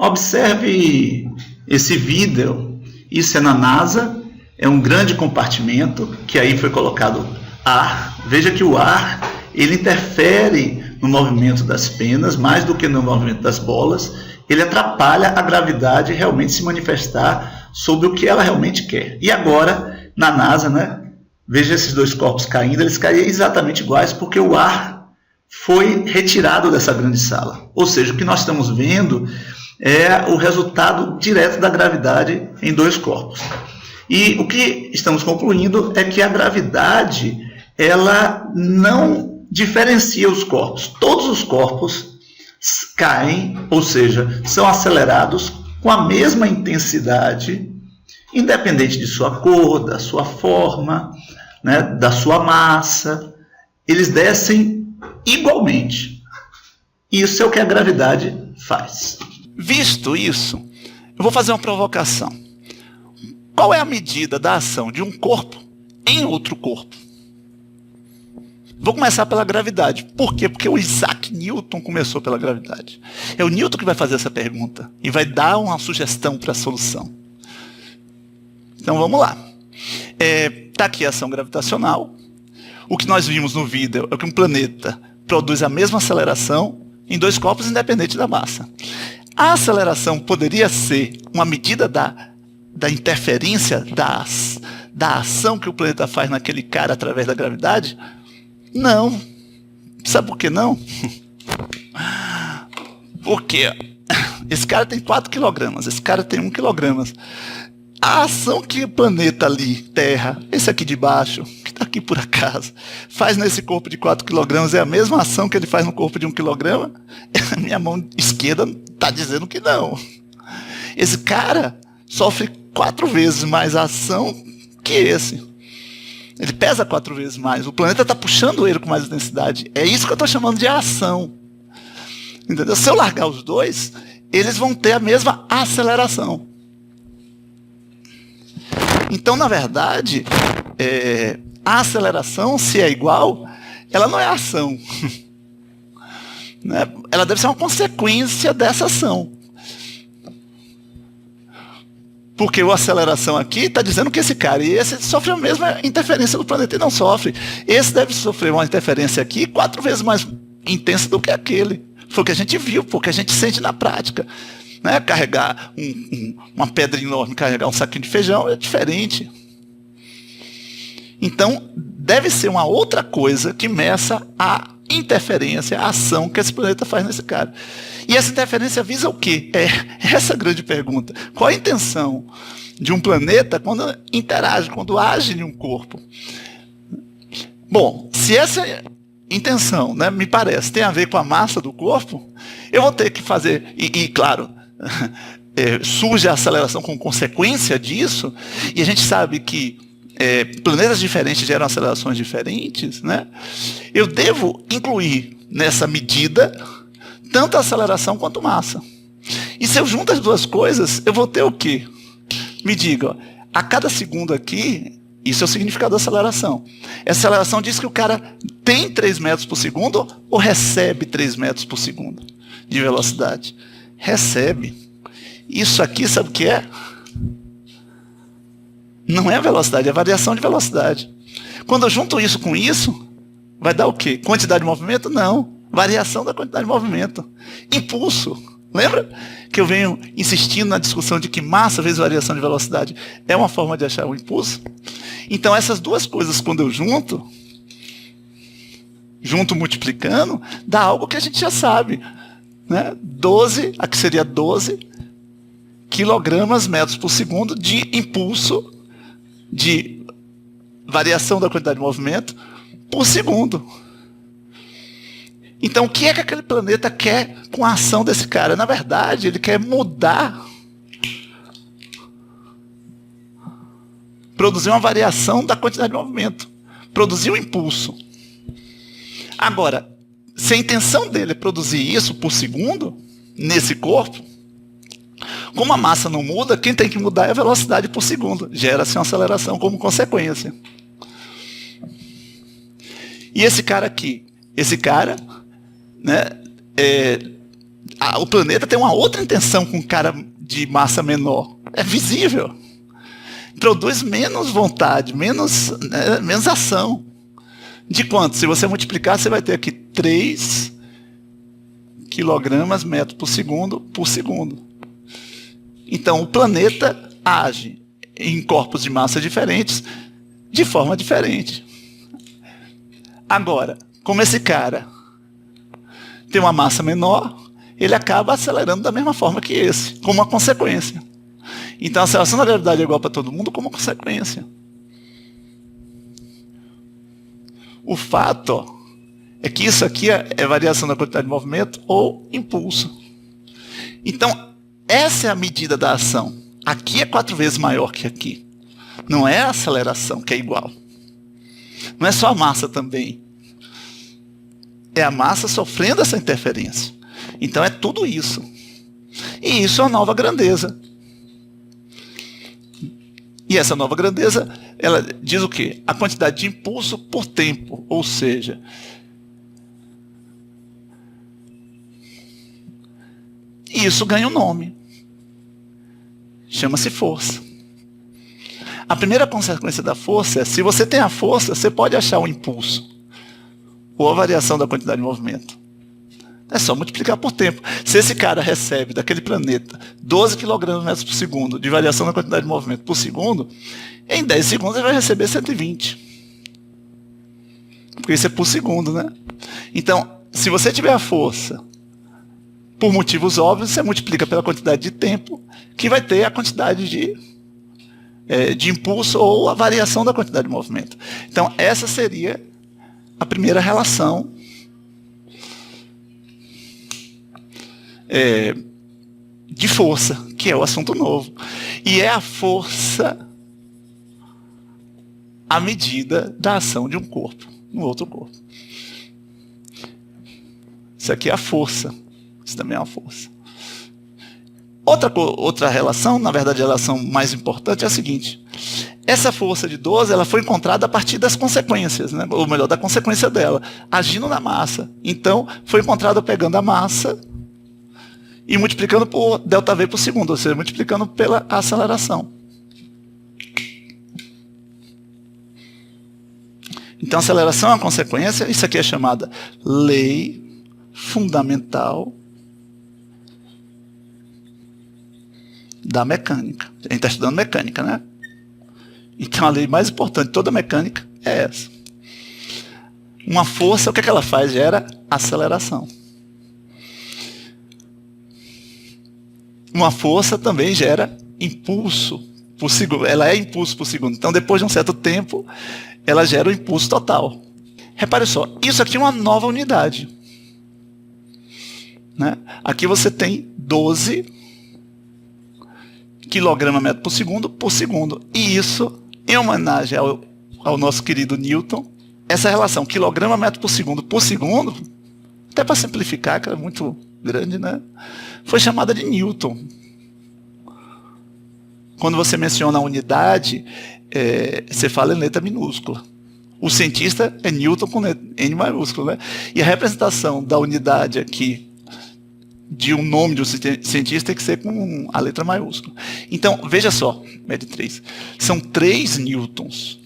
Observe esse vídeo. Isso é na NASA, é um grande compartimento que aí foi colocado ar. Veja que o ar ele interfere no movimento das penas mais do que no movimento das bolas. Ele atrapalha a gravidade realmente se manifestar sobre o que ela realmente quer. E agora, na NASA, né? Veja esses dois corpos caindo, eles caem exatamente iguais porque o ar foi retirado dessa grande sala. Ou seja, o que nós estamos vendo é o resultado direto da gravidade em dois corpos. E o que estamos concluindo é que a gravidade ela não diferencia os corpos. Todos os corpos caem, ou seja, são acelerados com a mesma intensidade, independente de sua cor, da sua forma, né, da sua massa. Eles descem igualmente. Isso é o que a gravidade faz. Visto isso, eu vou fazer uma provocação. Qual é a medida da ação de um corpo em outro corpo? Vou começar pela gravidade. Por quê? Porque o Isaac Newton começou pela gravidade. É o Newton que vai fazer essa pergunta e vai dar uma sugestão para a solução. Então vamos lá. Está aqui a ação gravitacional. O que nós vimos no vídeo é que um planeta produz a mesma aceleração em dois corpos independente da massa. A aceleração poderia ser uma medida da interferência, da ação que o planeta faz naquele cara através da gravidade? Não. Sabe por que não? Porque esse cara tem 4 kg, esse cara tem 1 kg. A ação que o planeta ali, Terra, esse aqui de baixo, que está aqui por acaso, faz nesse corpo de 4 kg é a mesma ação que ele faz no corpo de 1 kg? Minha mão esquerda está dizendo que não. Esse cara sofre 4 vezes mais ação que esse. Ele pesa 4 vezes mais. O planeta está puxando ele com mais intensidade. É isso que eu estou chamando de ação. Entendeu? Se eu largar os dois, eles vão ter a mesma aceleração. Então, na verdade, a aceleração, se é igual, ela não é ação. Né? Ela deve ser uma consequência dessa ação. Porque a aceleração aqui está dizendo que esse cara e esse sofre a mesma interferência do planeta e não sofre. Esse deve sofrer uma interferência aqui 4 vezes mais intensa do que aquele. Foi o que a gente viu, porque a gente sente na prática. Né? Carregar uma pedra enorme, carregar um saquinho de feijão é diferente. Então, deve ser uma outra coisa que meça a interferência, a ação que esse planeta faz nesse cara. E essa interferência visa o quê? É essa grande pergunta. Qual a intenção de um planeta quando interage, quando age em um corpo? Bom, se essa intenção, né, me parece, tem a ver com a massa do corpo, eu vou ter que fazer, e claro, surge a aceleração como consequência disso, e a gente sabe que planetas diferentes geram acelerações diferentes, né? Eu devo incluir nessa medida tanto a aceleração quanto massa. E se eu junto as duas coisas, eu vou ter o quê? Me diga, a cada segundo aqui, isso é o significado da aceleração. Essa aceleração diz que o cara tem 3 metros por segundo ou recebe 3 metros por segundo de velocidade? Recebe. Isso aqui, sabe o que é? Não é velocidade, é variação de velocidade. Quando eu junto isso com isso, vai dar o quê? Quantidade de movimento? Não. Variação da quantidade de movimento. Impulso. Lembra que eu venho insistindo na discussão de que massa vezes variação de velocidade é uma forma de achar o impulso? Então essas duas coisas, quando eu junto multiplicando, dá algo que a gente já sabe. Né? 12, aqui seria 12 quilogramas metros por segundo de impulso, de variação da quantidade de movimento por segundo. Então, o que é que aquele planeta quer com a ação desse cara? Na verdade, ele quer mudar, produzir uma variação da quantidade de movimento, produzir um impulso. Agora, se a intenção dele é produzir isso por segundo, nesse corpo, como a massa não muda, quem tem que mudar é a velocidade por segundo. Gera-se uma aceleração como consequência. E esse cara aqui, né, o planeta tem uma outra intenção com um cara de massa menor. É visível. Produz menos vontade, menos ação. De quanto? Se você multiplicar, você vai ter aqui 3 quilogramas metro por segundo. Então, o planeta age em corpos de massa diferentes, de forma diferente. Agora, como esse cara tem uma massa menor, ele acaba acelerando da mesma forma que esse, como uma consequência. Então, a aceleração da gravidade é igual para todo mundo como consequência. O fato é que isso aqui é variação da quantidade de movimento ou impulso. Então, essa é a medida da ação. Aqui é 4 vezes maior que aqui. Não é a aceleração que é igual. Não é só a massa também. É a massa sofrendo essa interferência. Então é tudo isso. E isso é a nova grandeza. E essa nova grandeza, ela diz o quê? A quantidade de impulso por tempo. Ou seja, isso ganha um nome. Chama-se força. A primeira consequência da força é, se você tem a força, você pode achar o impulso. Ou a variação da quantidade de movimento. É só multiplicar por tempo. Se esse cara recebe daquele planeta 12 kg metros por segundo de variação da quantidade de movimento por segundo, em 10 segundos ele vai receber 120. Porque isso é por segundo, né? Então, se você tiver a força, por motivos óbvios, você multiplica pela quantidade de tempo, que vai ter a quantidade de impulso ou a variação da quantidade de movimento. Então, essa seria a primeira relação de força, que é o assunto novo. E é a força à medida da ação de um corpo no outro corpo. Isso aqui é a força. Isso também é uma força. Outra relação, na verdade a relação mais importante é a seguinte. Essa força de 12, ela foi encontrada a partir das consequências, né? Ou melhor, da consequência dela, agindo na massa. Então, foi encontrada pegando a massa e multiplicando por ΔV por segundo, ou seja, multiplicando pela aceleração. Então, a aceleração é uma consequência, isso aqui é chamada lei fundamental da mecânica. A gente está estudando mecânica, né? Então, a lei mais importante de toda a mecânica é essa. Uma força, o que é que ela faz? Gera aceleração. Uma força também gera impulso por segundo. Ela é impulso por segundo. Então, depois de um certo tempo, ela gera o impulso total. Repare só, isso aqui é uma nova unidade. Né? Aqui você tem 12 kg/m por segundo. E isso, em homenagem ao nosso querido Newton, essa relação kg/m por segundo, até para simplificar, que é muito grande, né? Foi chamada de Newton. Quando você menciona a unidade, você fala em letra minúscula. O cientista é Newton com N maiúsculo, né? E a representação da unidade aqui, de um nome de um cientista, tem que ser com a letra maiúscula. Então, veja só, mede 3. São 3 newtons.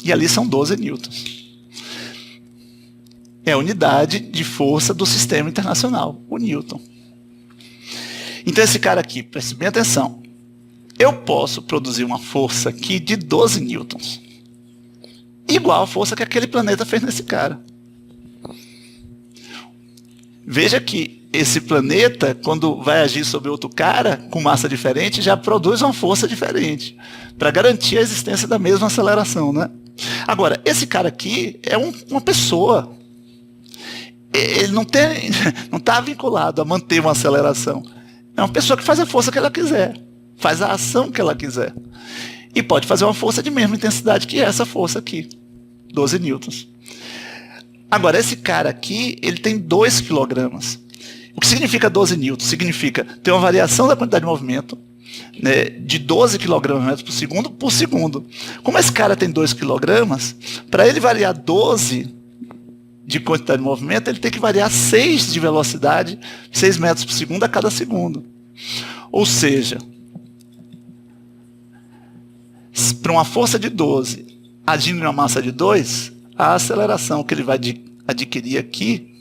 E ali são 12 newtons. É a unidade de força do sistema internacional, o Newton. Então esse cara aqui, preste bem atenção. Eu posso produzir uma força aqui de 12 newtons. Igual a força que aquele planeta fez nesse cara. Veja que esse planeta, quando vai agir sobre outro cara, com massa diferente, já produz uma força diferente, para garantir a existência da mesma aceleração, né? Agora, esse cara aqui é uma pessoa. Ele não está vinculado a manter uma aceleração. É uma pessoa que faz a força que ela quiser, faz a ação que ela quiser. E pode fazer uma força de mesma intensidade que essa força aqui, 12 newtons. Agora, esse cara aqui, ele tem 2 quilogramas. O que significa 12 newtons? Significa ter uma variação da quantidade de movimento, né, de 12 kg/m por segundo. Como esse cara tem 2 kg, para ele variar 12 de quantidade de movimento, ele tem que variar 6 de velocidade, 6 metros por segundo a cada segundo. Ou seja, para uma força de 12 agindo em uma massa de 2, a aceleração que ele vai adquirir aqui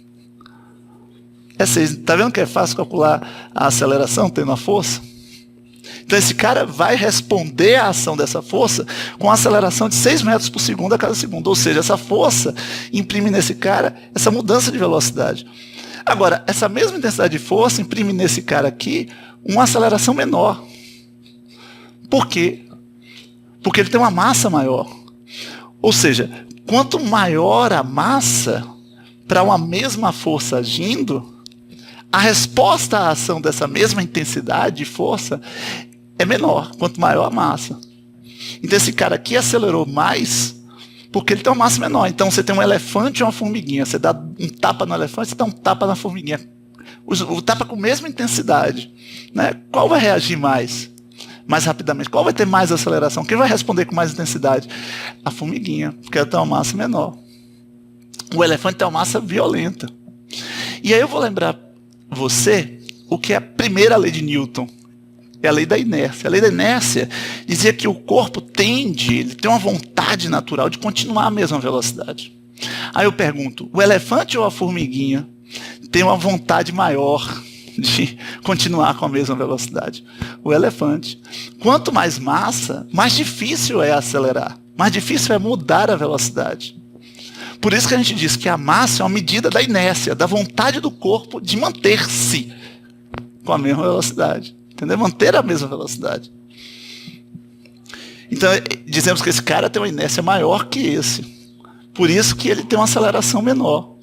é 6. Está vendo que é fácil calcular a aceleração tendo a força? Então esse cara vai responder à ação dessa força com a aceleração de 6 metros por segundo a cada segundo. Ou seja, essa força imprime nesse cara essa mudança de velocidade. Agora, essa mesma intensidade de força imprime nesse cara aqui uma aceleração menor. Por quê? Porque ele tem uma massa maior. Ou seja, quanto maior a massa para uma mesma força agindo, a resposta à ação dessa mesma intensidade de força é menor, quanto maior a massa. Então esse cara aqui acelerou mais porque ele tem uma massa menor. Então você tem um elefante e uma formiguinha. Você dá um tapa no elefante, você dá um tapa na formiguinha. O tapa com a mesma intensidade, né? Qual vai reagir mais rapidamente? Qual vai ter mais aceleração? Quem vai responder com mais intensidade? A formiguinha, porque ela tem uma massa menor. O elefante tem uma massa violenta. E aí eu vou lembrar você o que é a primeira lei de Newton. É a lei da inércia. A lei da inércia dizia que o corpo ele tem uma vontade natural de continuar a mesma velocidade. Aí eu pergunto, o elefante ou a formiguinha tem uma vontade maior de continuar com a mesma velocidade? O elefante. Quanto mais massa, mais difícil é acelerar. Mais difícil é mudar a velocidade. Por isso que a gente diz que a massa é uma medida da inércia, da vontade do corpo de manter-se com a mesma velocidade. Entendeu? Manter a mesma velocidade. Então, dizemos que esse cara tem uma inércia maior que esse. Por isso que ele tem uma aceleração menor.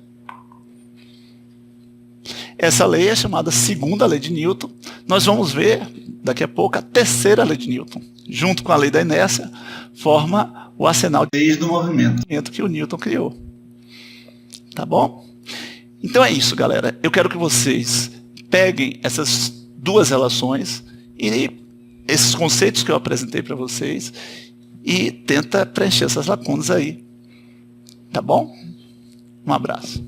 Essa lei é chamada segunda lei de Newton. Nós vamos ver, daqui a pouco, a terceira lei de Newton. Junto com a lei da inércia, forma o arsenal de leis do movimento que o Newton criou. Tá bom? Então é isso, galera. Eu quero que vocês peguem essas duas relações e esses conceitos que eu apresentei para vocês e tenta preencher essas lacunas aí. Tá bom? Um abraço.